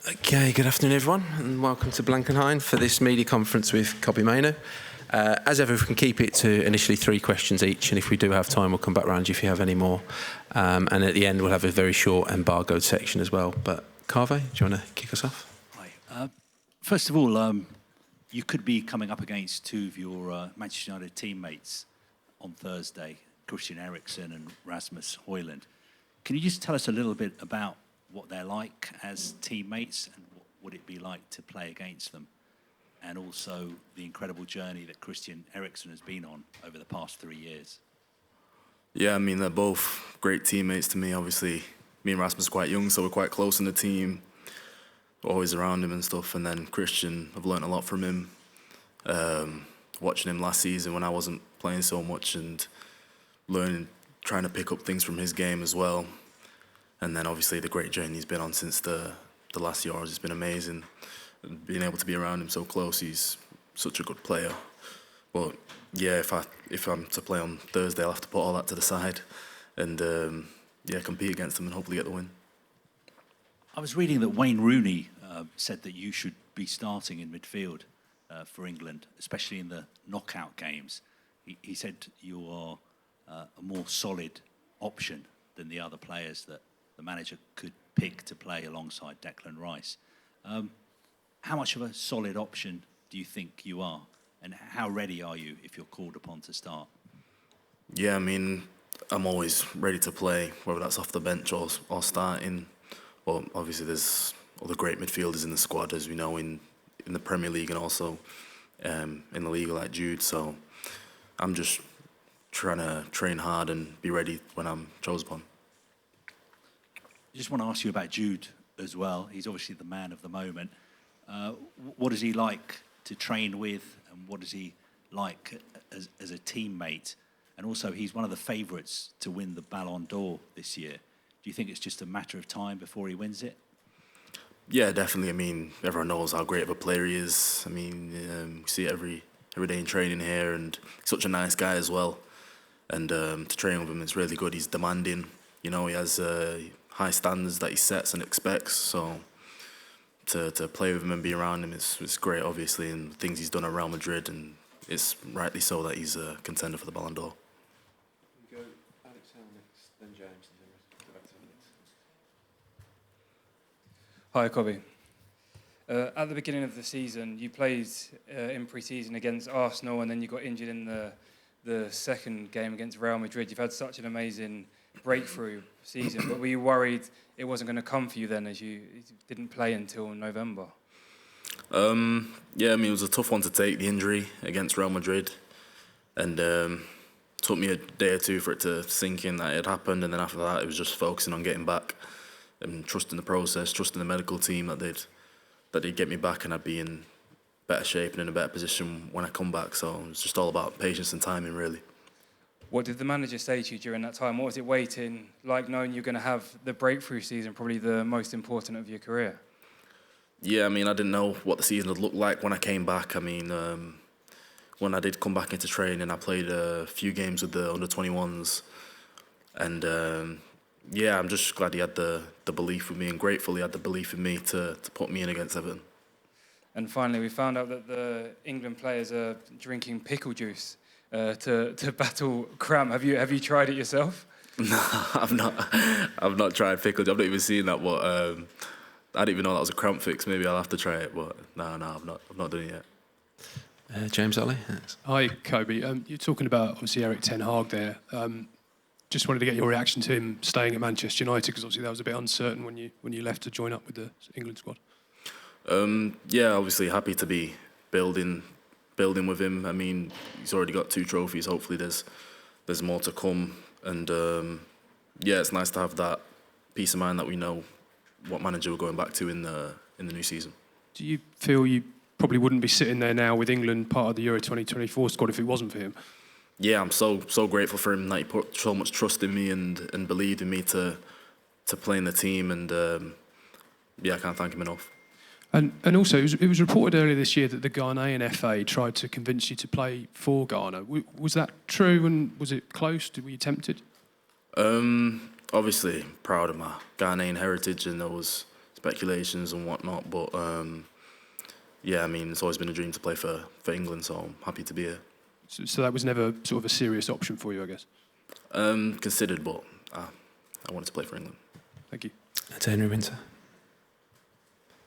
Okay, good afternoon everyone and welcome to Blankenheim for this media conference with Kobbie Mainoo. As ever, we can keep it to initially 3 questions each, and if we do have time, we'll come back round you if you have any more. And at the end, we'll have a very short embargoed section as well. But Kobbie, do you want to kick us off? Hi. First of all, you could be coming up against 2 of your Manchester United teammates on Thursday, Christian Eriksen and Rasmus Højlund. Can you just tell us a little bit about what they're like as teammates and what would it be like to play against them? And also the incredible journey that Christian Eriksen has been on over the past 3 years. Yeah, I mean, they're both great teammates to me. Obviously, me and Rasmus are quite young, so we're quite close in the team. We're always around him and stuff. And then Christian, I've learnt a lot from him. Watching him last season when I wasn't playing so much and trying to pick up things from his game as well. And then obviously the great journey he's been on since the last Euros has been amazing. Being able to be around him so close, he's such a good player. But yeah, if I'm to play on Thursday, I'll have to put all that to the side and compete against him and hopefully get the win. I was reading that Wayne Rooney said that you should be starting in midfield for England, especially in the knockout games. He said you are a more solid option than the other players that the manager could pick to play alongside Declan Rice. How much of a solid option do you think you are? And how ready are you if you're called upon to start? Yeah, I mean, I'm always ready to play, whether that's off the bench or starting. Well, obviously there's other great midfielders in the squad, as we know, in the Premier League and also in the league like Jude. So I'm just trying to train hard and be ready when I'm chosen upon. I just want to ask you about Jude as well. He's obviously the man of the moment. What is he like to train with, and what is he like as a teammate? And also, he's one of the favourites to win the Ballon d'Or this year. Do you think it's just a matter of time before he wins it? Yeah, definitely. I mean, everyone knows how great of a player he is. I mean, we see it every day in training here, and he's such a nice guy as well. And to train with him is really good. He's demanding. You know, he has high standards that he sets and expects. So to play with him and be around him is great, obviously, and things he's done at Real Madrid, and it's rightly so that he's a contender for the Ballon d'Or. Go Alex Hale next, then James, and then go back to Alex. Hi, Kobbie. At the beginning of the season, you played in pre-season against Arsenal, and then you got injured in the second game against Real Madrid. You've had such an amazing breakthrough season, but were you worried it wasn't going to come for you then, as you didn't play until November? Yeah, I mean, it was a tough one to take, the injury against Real Madrid, and took me a day or 2 for it to sink in that it had happened, and then after that it was just focusing on getting back and trusting the process, trusting the medical team that they'd get me back and I'd be in better shape and in a better position when I come back. So it's just all about patience and timing, really. What did the manager say to you during that time? What was it waiting like, knowing you're going to have the breakthrough season, probably the most important of your career? Yeah, I mean, I didn't know what the season would look like when I came back. I mean, when I did come back into training, I played a few games with the under-21s. And yeah, I'm just glad he had the belief with me, and grateful he had the belief in me to put me in against Everton. And finally, we found out that the England players are drinking pickle juice to battle cramp. Have you tried it yourself? No, I've not tried pickle. I've not even seen that. But I didn't even know that was a cramp fix. Maybe I'll have to try it. But no, I've not done it yet. James Ollie. Hi, Kobbie. You're talking about obviously Erik ten Hag there. Just wanted to get your reaction to him staying at Manchester United, because obviously that was a bit uncertain when you left to join up with the England squad. Yeah, obviously happy to be building with him. I mean, he's already got 2 trophies. Hopefully there's more to come. And yeah, it's nice to have that peace of mind that we know what manager we're going back to in the new season. Do you feel you probably wouldn't be sitting there now with England, part of the Euro 2024 squad, if it wasn't for him? Yeah, I'm so grateful for him that he put so much trust in me and believed in me to play in the team. And yeah, I can't thank him enough. And also, it was reported earlier this year that the Ghanaian FA tried to convince you to play for Ghana. Was that true, and was it close? Were you tempted? Obviously, proud of my Ghanaian heritage, and it's speculations and whatnot. But yeah, I mean, it's always been a dream to play for England, so I'm happy to be here. So that was never sort of a serious option for you, I guess? Considered, but I wanted to play for England. Thank you. That's Henry Winter.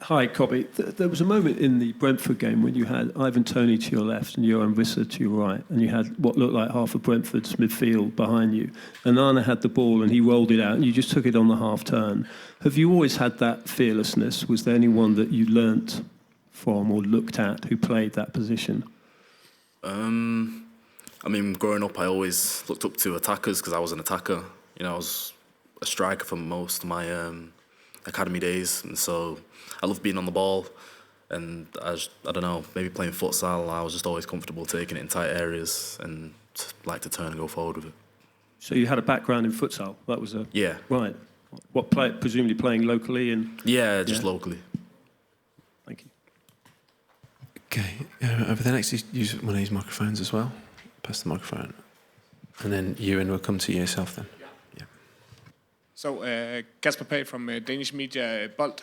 Hi, Kobbie. There was a moment in the Brentford game when you had Ivan Toney to your left and Johan Wissa to your right, and you had what looked like half of Brentford's midfield behind you. And Arne had the ball and he rolled it out and you just took it on the half turn. Have you always had that fearlessness? Was there anyone that you learnt from or looked at who played that position? I mean, growing up, I always looked up to attackers because I was an attacker. You know, I was a striker for most of my academy days, and so I loved being on the ball. And I don't know, maybe playing futsal, I was just always comfortable taking it in tight areas and like to turn and go forward with it. So you had a background in futsal. That was a Yeah. Right. What presumably playing locally and Yeah, just locally. Thank you. Okay, over the next, use one of these microphones as well. Pass the microphone. And then Ewan, we'll come to you yourself then. Yeah. So, Kasper Pagh from Danish media, Bold.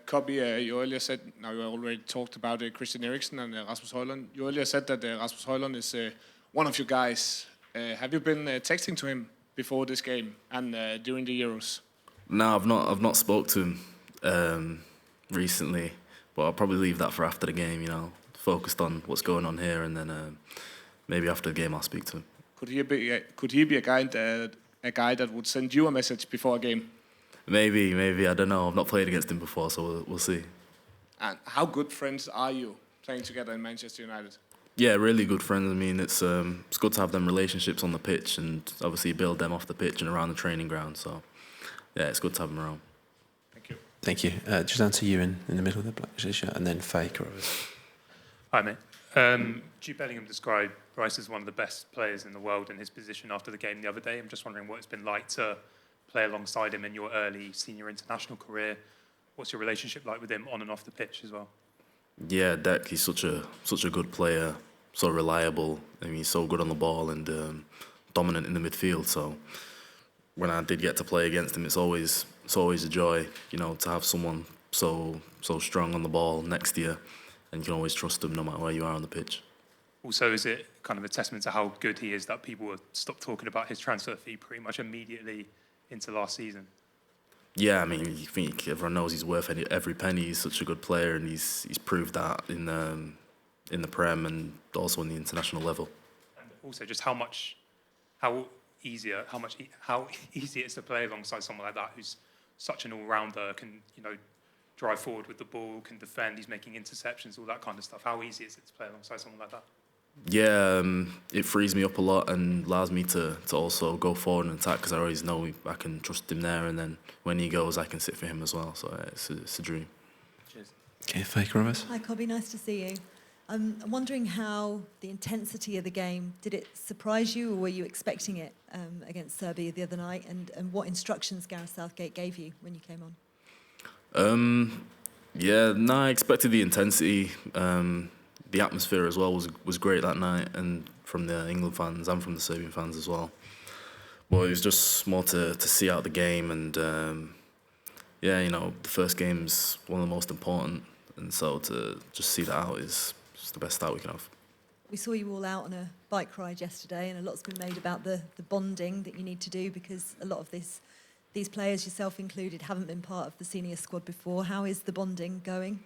Kobbie, you earlier said, now you already talked about Christian Eriksen and Rasmus Højlund. You earlier said that Rasmus Højlund is one of your guys. Have you been texting to him before this game and during the Euros? No, I've not spoke to him recently, but I'll probably leave that for after the game. You know, focused on what's going on here, and then maybe after the game I'll speak to him. Could he be a guy that would send you a message before a game? Maybe I don't know. I've not played against him before, so we'll see. And how good friends are you playing together in Manchester United? Yeah, really good friends. I mean, it's good to have them relationships on the pitch and obviously build them off the pitch and around the training ground. So, yeah, it's good to have them around. Thank you. Thank you. Just answer Ewan in the middle of the black shirt and then Faye Carruthers. Hi, mate. Jude Bellingham described Bryce as one of the best players in the world in his position after the game the other day. I'm just wondering what it's been like to play alongside him in your early senior international career. What's your relationship like with him on and off the pitch as well? Yeah, Deck, he's such a good player, so reliable. I mean, he's so good on the ball and dominant in the midfield. So when I did get to play against him, it's always a joy, you know, to have someone so strong on the ball next to you, and you can always trust him no matter where you are on the pitch. Also, is it kind of a testament to how good he is that people would stop talking about his transfer fee pretty much immediately into last season? Yeah, I mean, you think everyone knows he's worth every penny. He's such a good player, and he's proved that in the Prem and also in the international level. And also, just how easy it is to play alongside someone like that, who's such an all-rounder, can drive forward with the ball, can defend, he's making interceptions, all that kind of stuff. How easy is it to play alongside someone like that? Yeah, it frees me up a lot and allows me to also go forward and attack because I always know I can trust him there, and then when he goes, I can sit for him as well. So it's a dream. Cheers. Okay, Faye Carruthers. Hi, Kobbie. Nice to see you. I'm wondering how the intensity of the game, did it surprise you, or were you expecting it against Serbia the other night? And what instructions Gareth Southgate gave you when you came on? I expected the intensity. The atmosphere as well was great that night, and from the England fans and from the Serbian fans as well. But it was just more to see out the game, and the first game's one of the most important, and so to just see that out is just the best start we can have. We saw you all out on a bike ride yesterday, and a lot's been made about the bonding that you need to do because a lot of these players, yourself included, haven't been part of the senior squad before. How is the bonding going?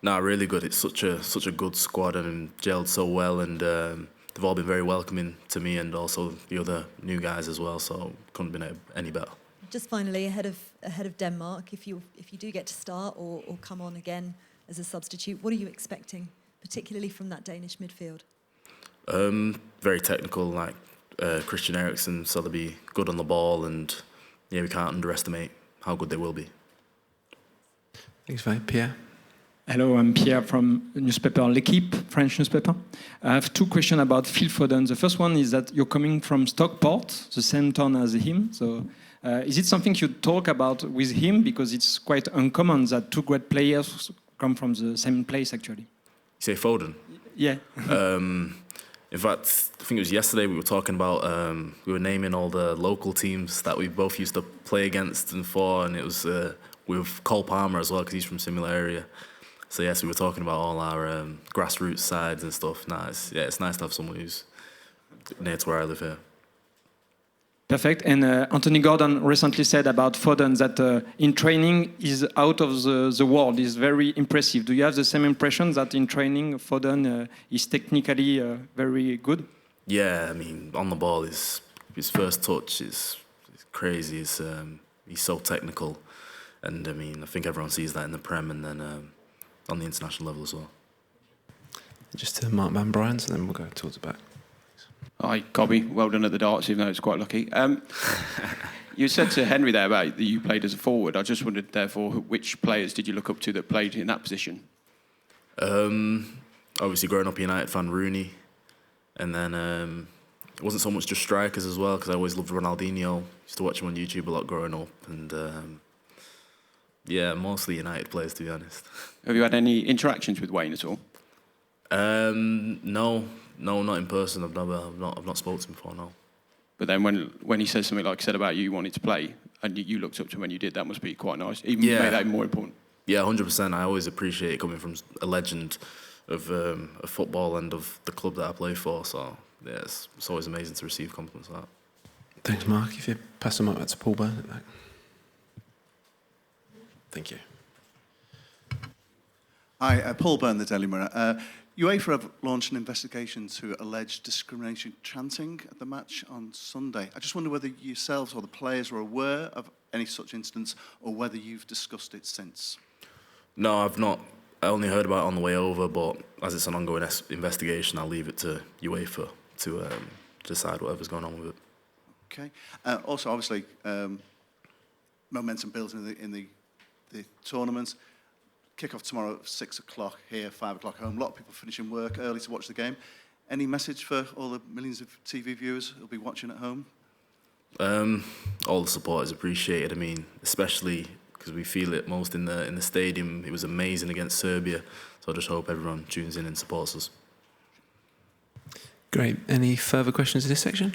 No, really good. It's such a good squad and gelled so well, and they've all been very welcoming to me and also the other new guys as well. So couldn't have been any better. Just finally, ahead of Denmark, if you do get to start or come on again as a substitute, what are you expecting, particularly from that Danish midfield? Very technical, like Christian Eriksen, so they'll be good on the ball, and we can't underestimate how good they will be. Thanks, Faye. Pierre. Hello, I'm Pierre from newspaper L'Équipe, French newspaper. I have two questions about Phil Foden. The first one is that you're coming from Stockport, the same town as him. So is it something you talk about with him? Because it's quite uncommon that two great players come from the same place, actually. You say Foden? Yeah. In fact, I think it was yesterday we were talking about, we were naming all the local teams that we both used to play against and for, and it was with Cole Palmer as well, because he's from a similar area. So yes, we were talking about all our grassroots sides and stuff. It's nice to have someone who's near to where I live here. Perfect. And Anthony Gordon recently said about Foden that in training is out of the world. Is very impressive. Do you have the same impression that in training Foden is technically very good? Yeah, I mean, on the ball, his first touch is crazy. He's so technical, and I mean, I think everyone sees that in the Prem and then on the international level as well. Just to Mark Van Bryans, and then we'll go towards the back. Hi, Kobbie. Well done at the darts, even though it's quite lucky. You said to Henry there about that you played as a forward. I just wondered, therefore, which players did you look up to that played in that position? Obviously, growing up a United fan, Rooney. And then it wasn't so much just strikers as well, because I always loved Ronaldinho. Used to watch him on YouTube a lot growing up. And yeah, mostly United players, to be honest. Have you had any interactions with Wayne at all? No, not in person. I've not spoken to him before, no. But then when he says something like he said about you wanted to play, and you looked up to him when you did, that must be quite nice. Made that even more important. Yeah, 100%. I always appreciate it coming from a legend of football and of the club that I play for. So yeah, it's always amazing to receive compliments like that. Thanks, Mark. If you pass them up, that's Paul Byrne at the back. Thank you. Hi, Paul Byrne, the Daily Mirror. UEFA have launched an investigation to alleged discrimination chanting at the match on Sunday. I just wonder whether yourselves or the players were aware of any such incidents or whether you've discussed it since. No, I've not. I only heard about it on the way over, but as it's an ongoing investigation, I'll leave it to UEFA to decide whatever's going on with it. Okay. Also, obviously, momentum builds in the tournament. Kick-off tomorrow at 6 o'clock here, 5 o'clock home. A lot of people finishing work early to watch the game. Any message for all the millions of TV viewers who'll be watching at home? All the support is appreciated. I mean, especially because we feel it most in the stadium. It was amazing against Serbia. So I just hope everyone tunes in and supports us. Great. Any further questions in this section?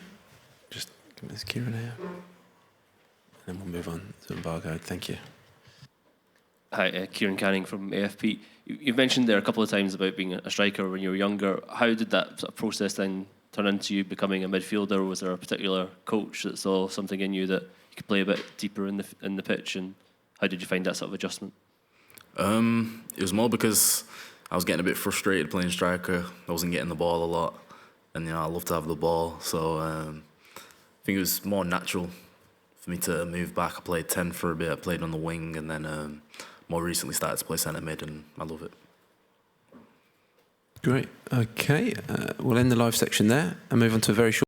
Just give us Kieran here. And then we'll move on to embargo. Thank you. Hi, Kieran Canning from AFP. You've mentioned there a couple of times about being a striker when you were younger. How did that sort of process then turn into you becoming a midfielder? Was there a particular coach that saw something in you that you could play a bit deeper in the pitch? And how did you find that sort of adjustment? It was more because I was getting a bit frustrated playing striker. I wasn't getting the ball a lot, and I love to have the ball. So I think it was more natural for me to move back. I played 10 for a bit. I played on the wing, and then more recently started to play centre mid, and I love it. Great. Okay, we'll end the live section there and move on to a very short